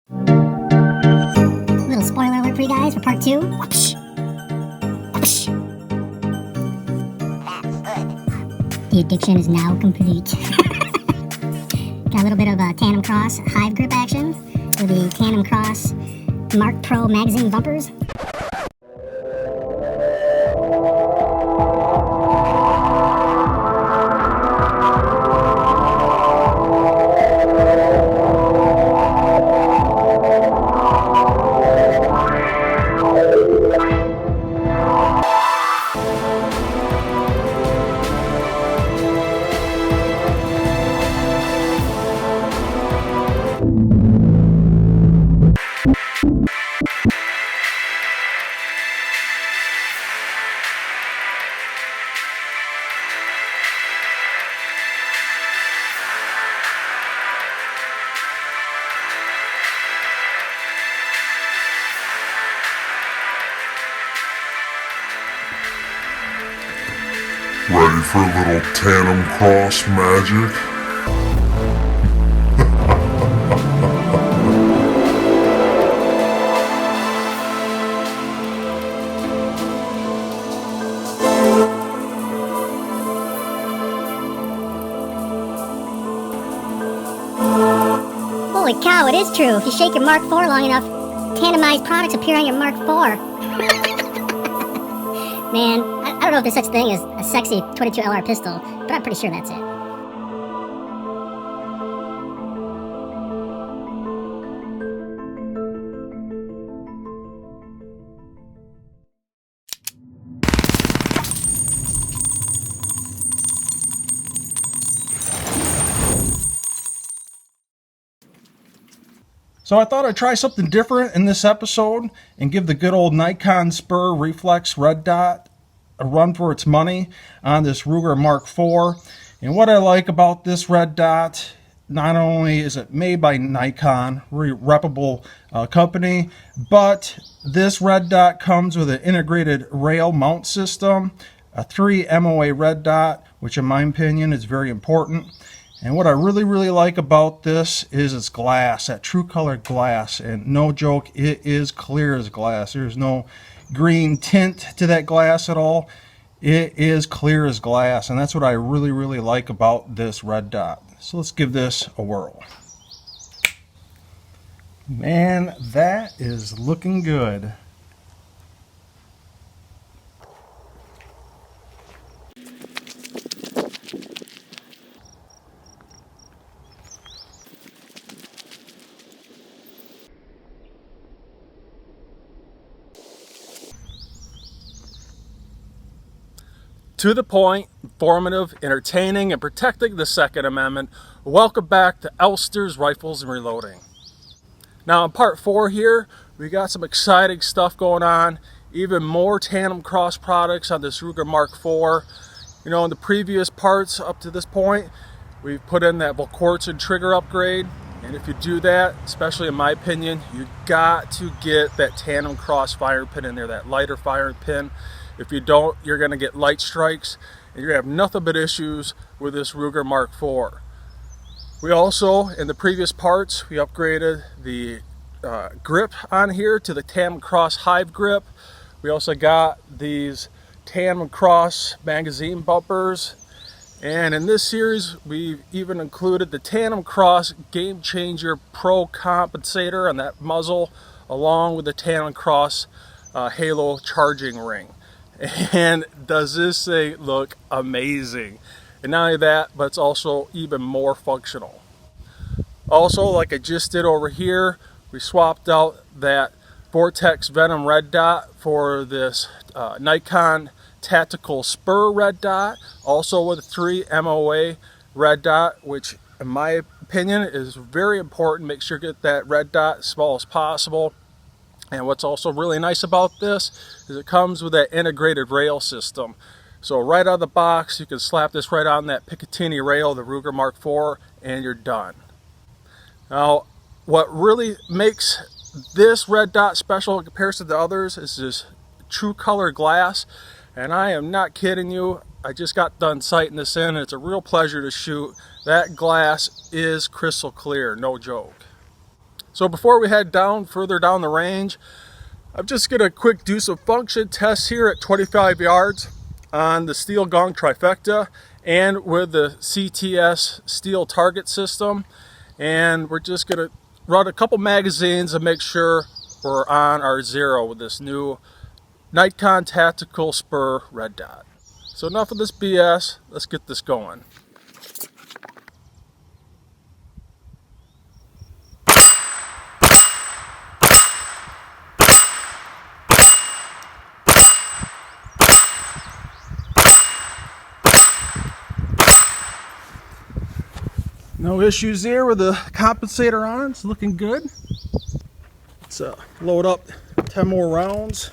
Little spoiler alert for you guys for part 2. Whoopsh. Whoopsh. The addiction is now complete. Got a little bit of a tandem cross hive grip action with the tandem cross Mark Pro magazine bumpers. Ready for a little tandem cross magic? Holy cow, it is true. If you shake your Mark IV long enough, tandemized products appear on your Mark IV. Man, I don't know if there's such thing as a sexy 22 LR pistol, but I'm pretty sure that's it. So I thought I'd try something different in this episode and give the good old Nikon Spur reflex red dot a run for its money on this Ruger Mark IV. And what I like about this red dot, not only is it made by Nikon, reputable company, but this red dot comes with an integrated rail mount system, a 3 MOA red dot, which in my opinion is very important. And what I really like about this is its glass, that true color glass. And no joke, it is clear as glass. There's no green tint to that glass at all. It is clear as glass, and that's what I really like about this red dot. So let's give this a whirl. Man, that is looking good. To the point, informative, entertaining, and protecting the Second Amendment. Welcome back to Elfster's Rifles and Reloading. Now in part 4 here, we got some exciting stuff going on. Even more tandem cross products on this Ruger Mark IV. You know, in the previous parts up to this point, we've put in that Volquartsen trigger upgrade. And if you do that, especially in my opinion, you got to get that tandem cross firing pin in there, that lighter firing pin. If you don't, you're going to get light strikes, and you're going to have nothing but issues with this Ruger Mark IV. We also, in the previous parts, we upgraded the grip on here to the tandem cross hive grip. We also got these tandem cross magazine bumpers. And in this series, we've even included the tandem cross Game Changer Pro compensator on that muzzle, along with the tandem cross halo charging ring. And does this thing look amazing? And not only that, but it's also even more functional. Also, like I just did over here, we swapped out that Vortex Venom red dot for this Nikon Tactical Spur red dot, also with a 3 MOA red dot, which in my opinion is very important. Make sure you get that red dot as small as possible. And what's also really nice about this is it comes with that integrated rail system. So right out of the box, you can slap this right on that Picatinny rail, the Ruger Mark IV, and you're done. Now, what really makes this red dot special in comparison to others is this true color glass. And I am not kidding you, I just got done sighting this in, and it's a real pleasure to shoot. That glass is crystal clear, no joke. So before we head further down the range, I'm just gonna quick do some function tests here at 25 yards on the steel gong trifecta and with the CTS steel target system. And we're just gonna run a couple magazines and make sure we're on our zero with this new Nikon Tactical Spur red dot. So enough of this BS, let's get this going. No issues there with the compensator on, it's looking good. Let's load up 10 more rounds.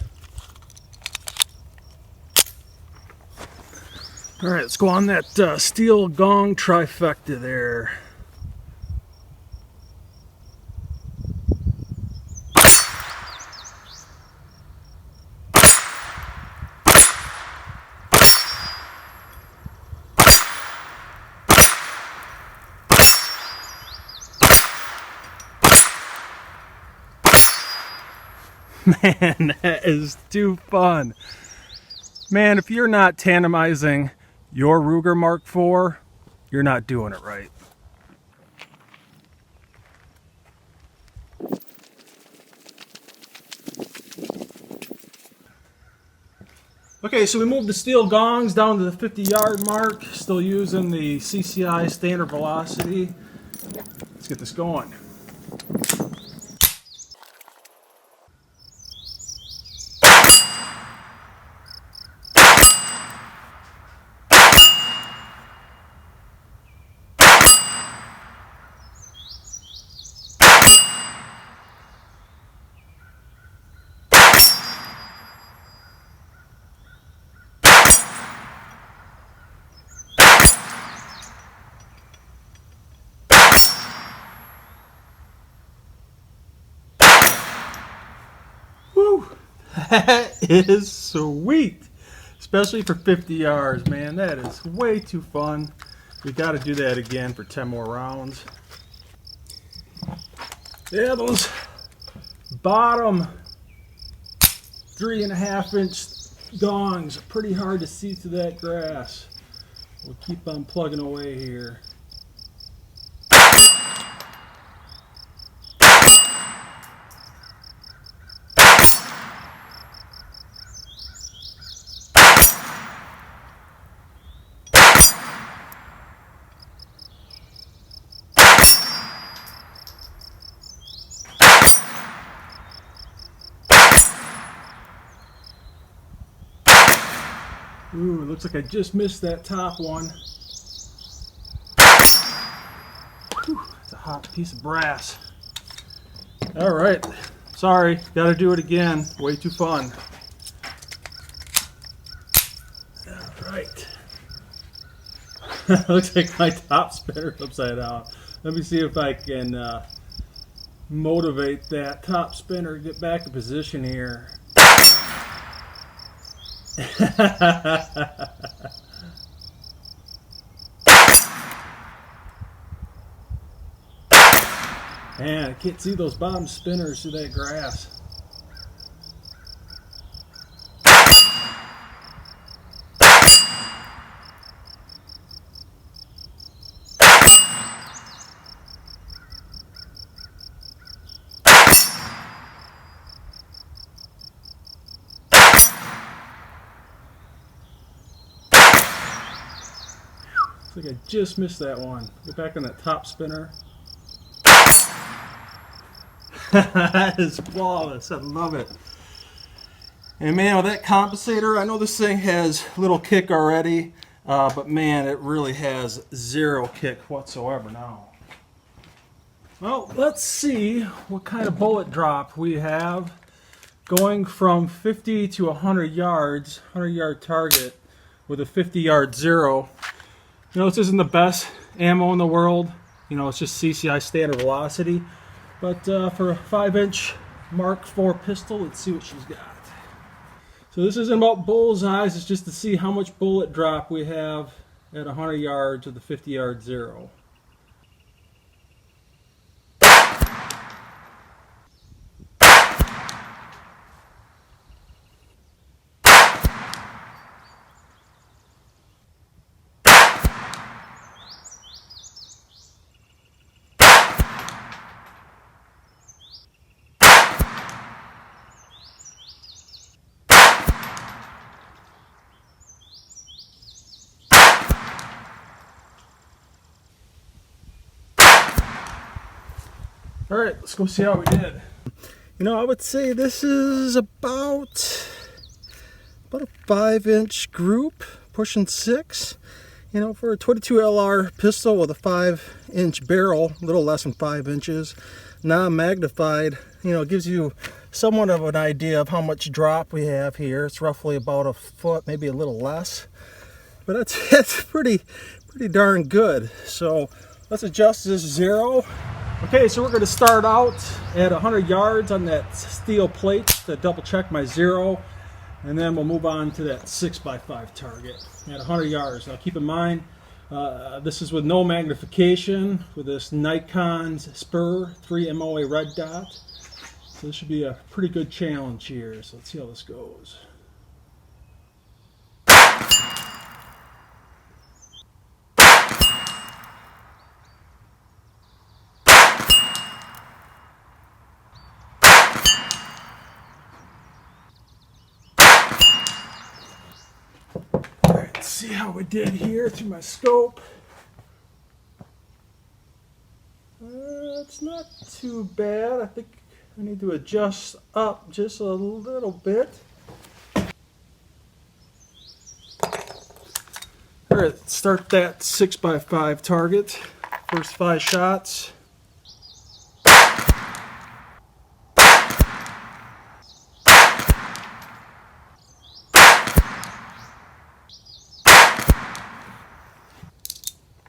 All right, let's go on that steel gong trifecta there. Man, that is too fun. Man, if you're not tandemizing your Ruger Mark IV, you're not doing it right. Okay, so we moved the steel gongs down to the 50-yard mark, still using the CCI standard velocity. Let's get this going. Woo! That is sweet! Especially for 50 yards, man. That is way too fun. We got to do that again for 10 more rounds. Yeah, those bottom 3.5-inch gongs are pretty hard to see through that grass. We'll keep on plugging away here. Ooh, it looks like I just missed that top one. Whew, it's a hot piece of brass. All right, sorry, gotta do it again. Way too fun. All right. Looks like my top spinner's upside down. Let me see if I can motivate that top spinner to get back in position here. Man, I can't see those bottom spinners through that grass. Looks like I just missed that one. Get back on that top spinner. That is flawless. I love it. And man, with that compensator, I know this thing has little kick already, but man, it really has zero kick whatsoever now. Well, let's see what kind of bullet drop we have going from 50 to 100 yards, 100-yard target with a 50-yard zero. You know, this isn't the best ammo in the world. You know, it's just CCI standard velocity. But for a 5-inch Mark IV pistol, let's see what she's got. So this isn't about bullseyes, it's just to see how much bullet drop we have at 100 yards with the 50-yard zero. All right, let's go see how we did. You know, I would say this is about a 5-inch group, pushing 6. You know, for a 22 LR pistol with a 5-inch barrel, a little less than 5 inches, non-magnified, you know, it gives you somewhat of an idea of how much drop we have here. It's roughly about a foot, maybe a little less, but it's pretty darn good. So let's adjust this 0. Okay, so we're going to start out at 100 yards on that steel plate to double check my 0. And then we'll move on to that 6x5 target at 100 yards. Now keep in mind, this is with no magnification with this Nikon Spur 3 MOA red dot. So this should be a pretty good challenge here. So let's see how this goes. Let's see how we did here through my scope. It's not too bad. I think I need to adjust up just a little bit. All right, let's start that 6x5 target. First 5 shots.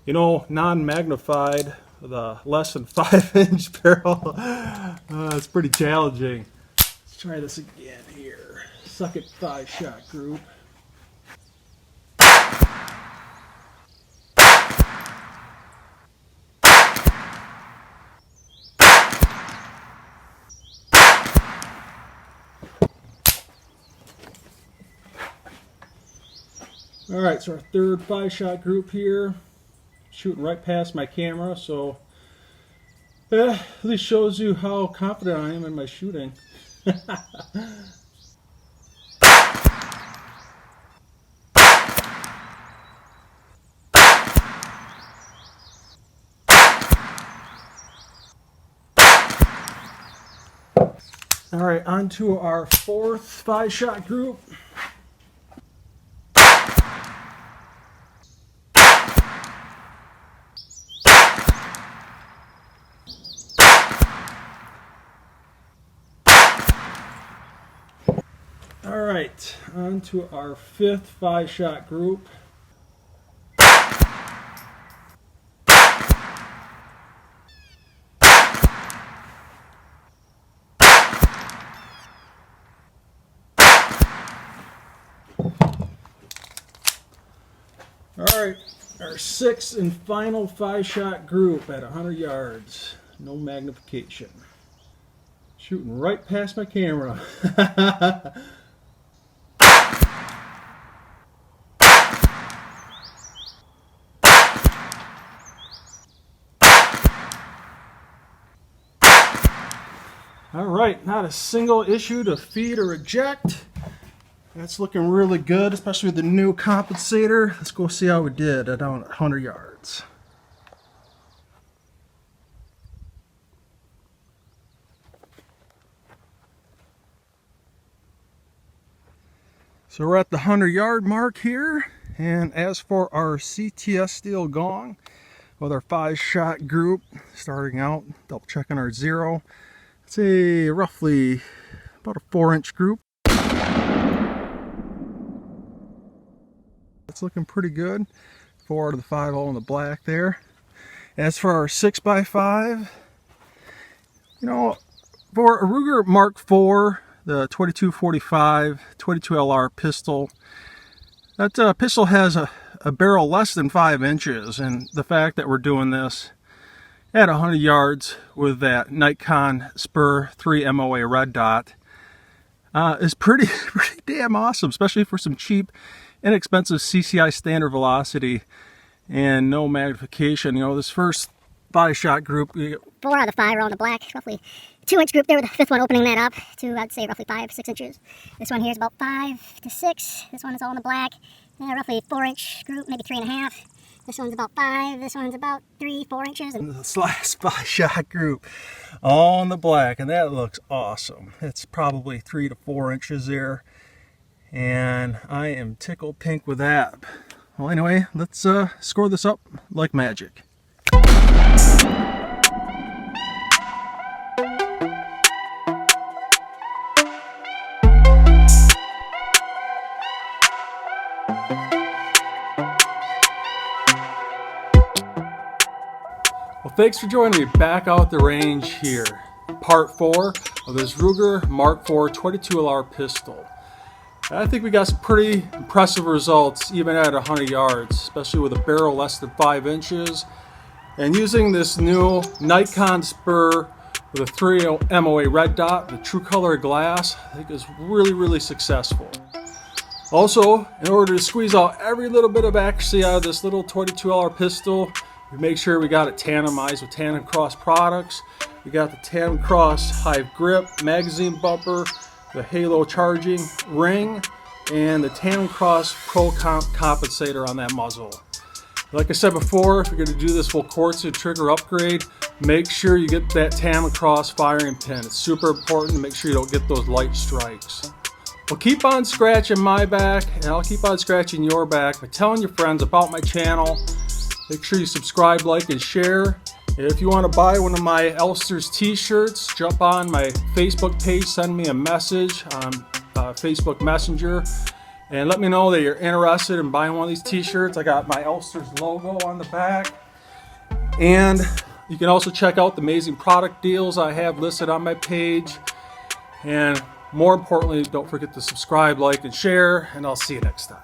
You know, non-magnified with a less than 5-inch barrel, it's pretty challenging. Let's try this again here. Second 5-shot group. All right, so our third 5-shot group here. Shooting right past my camera, so at least shows you how confident I am in my shooting. All right, on to our fourth 5-shot group. All right, on to our fifth 5-shot group. All right, our sixth and final 5-shot group at 100 yards. No magnification. Shooting right past my camera. All right, not a single issue to feed or eject. That's looking really good, especially with the new compensator. Let's go see how we did at 100 yards. So we're at the 100-yard mark here, and as for our CTS steel gong with our 5-shot group, starting out, double checking our 0. It's a roughly about a 4-inch group. It's looking pretty good. 4 out of the 5 all in the black there. As for our 6x5, you know, for a Ruger Mark IV, the 2245 22 LR pistol, that pistol has a barrel less than 5 inches, and the fact that we're doing this at 100 yards with that Nikon Spur 3 MOA red dot is pretty damn awesome, especially for some cheap, inexpensive CCI standard velocity and no magnification. You know, this first 5-shot group, 4 out of the 5 are all in the black, roughly 2-inch group there, with the 5th one opening that up to, I'd say, roughly 5-6 inches. This one here is about 5 to 6. This one is all in the black. Roughly 4-inch group, maybe 3.5. This one's about 5, this one's about 3, 4 inches. And this last 5-shot group all in the black, and that looks awesome. It's probably 3 to 4 inches there, and I am tickled pink with that. Well, anyway, let's score this up like magic. Well, thanks for joining me back out the range here. Part 4 of this Ruger Mark IV 22LR pistol. I think we got some pretty impressive results even at 100 yards, especially with a barrel less than 5 inches. And using this new Nikon Spur with a 3 MOA red dot, the true color glass, I think is really successful. Also, in order to squeeze out every little bit of accuracy out of this little 22LR pistol, we make sure we got it tandemized with Tandem Cross products. We got the Tandem Cross Hive grip, magazine bumper, the Halo charging ring, and the Tandem Cross Pro compensator on that muzzle. Like I said before, if you're going to do this full quartz and trigger upgrade, make sure you get that Tandem Cross firing pin. It's super important to make sure you don't get those light strikes. Well, keep on scratching my back, and I'll keep on scratching your back by telling your friends about my channel. Make sure you subscribe, like, and share. And if you want to buy one of my Elfster's t-shirts, jump on my Facebook page, send me a message on Facebook Messenger, and let me know that you're interested in buying one of these t-shirts. I got my Elfster's logo on the back. And you can also check out the amazing product deals I have listed on my page. And more importantly, don't forget to subscribe, like, and share, and I'll see you next time.